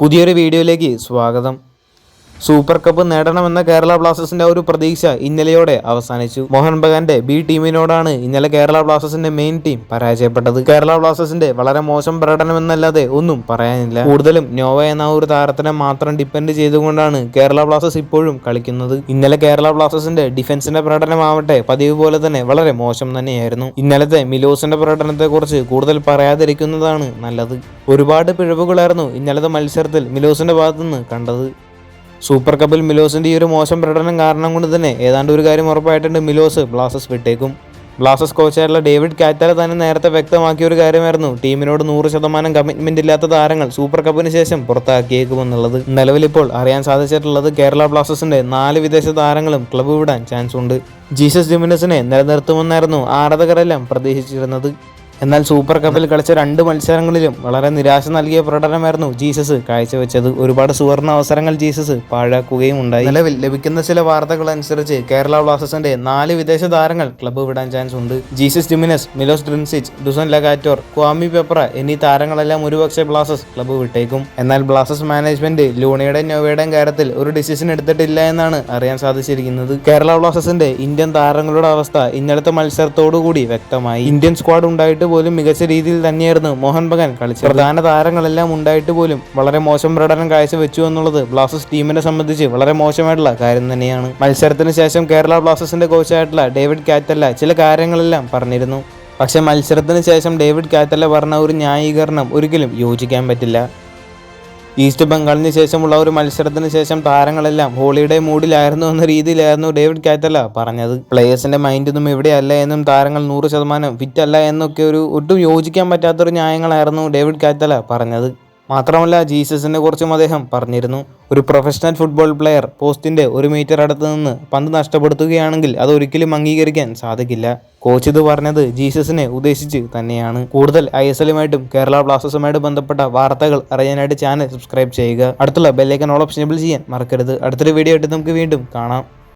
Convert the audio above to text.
പുതിയൊരു വീഡിയോയിലേക്ക് സ്വാഗതം. സൂപ്പർ കപ്പ് നേടണമെന്ന കേരള ബ്ലാസ്റ്റേഴ്സിന്റെ ഒരു പ്രതീക്ഷ ഇന്നലെയോടെ അവസാനിച്ചു. മോഹൻ ബഗാന്റെ ബി ടീമിനോടാണ് ഇന്നലെ കേരള ബ്ലാസ്റ്റേഴ്സിന്റെ മെയിൻ ടീം പരാജയപ്പെട്ടത്. കേരള ബ്ലാസ്റ്റേഴ്സിന്റെ വളരെ മോശം പ്രകടനമെന്നല്ലാതെ ഒന്നും പറയാനില്ല. കൂടുതലും നോവ എന്ന ഒരു താരത്തിനെ മാത്രം ഡിപ്പെൻഡ് ചെയ്തുകൊണ്ടാണ് കേരള ബ്ലാസ്റ്റേഴ്സ് ഇപ്പോഴും കളിക്കുന്നത്. ഇന്നലെ കേരള ബ്ലാസ്റ്റേഴ്സിന്റെ ഡിഫൻസിന്റെ പ്രകടനമാവട്ടെ പതിവ് പോലെ തന്നെ വളരെ മോശം തന്നെയായിരുന്നു. ഇന്നലത്തെ മിലോസിന്റെ പ്രകടനത്തെക്കുറിച്ച് കൂടുതൽ പറയാതിരിക്കുന്നതാണ് നല്ലത്. ഒരുപാട് പിഴവുകളായിരുന്നു ഇന്നലത്തെ മത്സരത്തിൽ മിലോസിന്റെ ഭാഗത്തുനിന്ന് കണ്ടത്. സൂപ്പർ കപ്പിൽ മിലോസിന്റെ ഈ ഒരു മോശം പ്രകടനം കാരണം കൊണ്ട് തന്നെ ഏതാണ്ട് ഒരു കാര്യം ഉറപ്പായിട്ടുണ്ട്, മിലോസ് ബ്ലാസ്റ്റേഴ്സ് വിട്ടേക്കും. ബ്ലാസ്റ്റേഴ്സ് കോച്ചായിട്ടുള്ള ഡേവിഡ് കാറ്റാല തന്നെ നേരത്തെ വ്യക്തമാക്കിയ ഒരു കാര്യമായിരുന്നു ടീമിനോട് 100% കമ്മിറ്റ്മെന്റ് ഇല്ലാത്ത താരങ്ങൾ സൂപ്പർ കപ്പിന് ശേഷം പുറത്താക്കിയേക്കുമെന്നുള്ളത്. നിലവിലിപ്പോൾ അറിയാൻ സാധിച്ചിട്ടുള്ളത് കേരള ബ്ലാസ്റ്റേഴ്സിന്റെ 4 വിദേശ താരങ്ങളും ക്ലബ്ബ് വിടാൻ ചാൻസ് ഉണ്ട്. ജീസസ് ജിമിനസിനെ നിലനിർത്തുമെന്നായിരുന്നു ആരാധകരെല്ലാം പ്രതീക്ഷിച്ചിരുന്നത്. എന്നാൽ സൂപ്പർ കപ്പിൽ കളിച്ച 2 മത്സരങ്ങളിലും വളരെ നിരാശ നൽകിയ പ്രകടനമായിരുന്നു ജീസസ് കാഴ്ചവെച്ചത്. ഒരുപാട് സുവർണ അവസരങ്ങൾ ജീസസ് പാഴാക്കുകയും ഉണ്ടായി. നിലവിൽ ലഭിക്കുന്ന ചില വാർത്തകൾ അനുസരിച്ച് കേരള ബ്ലാസ്റ്റേഴ്സിന്റെ 4 വിദേശ താരങ്ങൾ ക്ലബ്ബ് വിടാൻ ചാൻസ് ഉണ്ട്. Jesus Jimenez, Milos Drincic, Dusan Lagator, Kwame Peprah എന്നീ താരങ്ങളെല്ലാം ഒരുപക്ഷെ ബ്ലാസ്റ്റേഴ്സ് ക്ലബ്ബ് വിട്ടേക്കും. എന്നാൽ ബ്ലാസ്റ്റേഴ്സ് മാനേജ്മെന്റ് ലൂണയുടെയും നോവയുടെയും കാര്യത്തിൽ ഒരു ഡിസിഷൻ എടുത്തിട്ടില്ല എന്നാണ് അറിയാൻ സാധിച്ചിരിക്കുന്നത്. കേരള ബ്ലാസ്റ്റേഴ്സിന്റെ ഇന്ത്യൻ താരങ്ങളുടെ അവസ്ഥ ഇന്നലത്തെ മത്സരത്തോടുകൂടി വ്യക്തമായി. ഇന്ത്യൻ സ്ക്വാഡ് ഉണ്ടായിട്ട് പോലും മികച്ച രീതിയിൽ തന്നെയായിരുന്നു മോഹൻ ബഗാൻ കളിച്ചത്. പ്രധാന താരങ്ങളെല്ലാം ഉണ്ടായിട്ട് പോലും വളരെ മോശം പ്രകടനം കാഴ്ചവെച്ചു എന്നുള്ളത് ബ്ലാസ്റ്റേഴ്സ് ടീമിനെ സംബന്ധിച്ച് വളരെ മോശമായിട്ടുള്ള കാര്യം തന്നെയാണ്. മത്സരത്തിന് ശേഷം കേരള ബ്ലാസ്റ്റേഴ്സിന്റെ കോച്ചായിട്ടുള്ള ഡേവിഡ് കാറ്റല്ല ചില കാര്യങ്ങളെല്ലാം പറഞ്ഞിരുന്നു. പക്ഷേ മത്സരത്തിന് ശേഷം ഡേവിഡ് കാറ്റല്ല പറഞ്ഞ ഒരു ന്യായീകരണം ഒരിക്കലും യോജിക്കാൻ പറ്റില്ല. ഈസ്റ്റ് ബംഗാളിന് ശേഷമുള്ള ഒരു മത്സരത്തിന് ശേഷം താരങ്ങളെല്ലാം ഹോളിഡേ മൂഡിലായിരുന്നു എന്ന രീതിയിലായിരുന്നു ഡേവിഡ് കാറ്റല പറഞ്ഞത്. പ്ലേയേഴ്സിന്റെ മൈൻഡൊന്നും ഇവിടെയല്ല എന്നും താരങ്ങൾ 100% ഫിറ്റ് അല്ല എന്നൊക്കെ ഒട്ടും യോജിക്കാൻ പറ്റാത്തൊരു ന്യായങ്ങളായിരുന്നു ഡേവിഡ് കാറ്റല പറഞ്ഞത്. മാത്രമല്ല ജീസസിനെ കുറിച്ചും അദ്ദേഹം പറഞ്ഞിരുന്നു. ഒരു പ്രൊഫഷണൽ ഫുട്ബോൾ പ്ലെയർ പോസ്റ്റിന്റെ 1 മീറ്റർ അടുത്ത് നിന്ന് പന്ത് നഷ്ടപ്പെടുത്തുകയാണെങ്കിൽ അത് ഒരിക്കലും അംഗീകരിക്കാൻ സാധിക്കില്ല. കോച്ച് ഇത് പറഞ്ഞത് ജീസസിനെ ഉദ്ദേശിച്ച് തന്നെയാണ്. കൂടുതൽ ISLുമായിട്ടും കേരള ബ്ലാസ്റ്റേഴ്സുമായിട്ട് ബന്ധപ്പെട്ട വാർത്തകൾ അറിയാനായിട്ട് ചാനൽ സബ്സ്ക്രൈബ് ചെയ്യുക. അടുത്തുള്ള ബെല്ലൈക്കൺ ഓൾ ഓപ്ഷൻ എനേബിൾ ചെയ്യാൻ മറക്കരുത്. അടുത്തൊരു വീഡിയോ ആയിട്ട് നമുക്ക് വീണ്ടും കാണാം.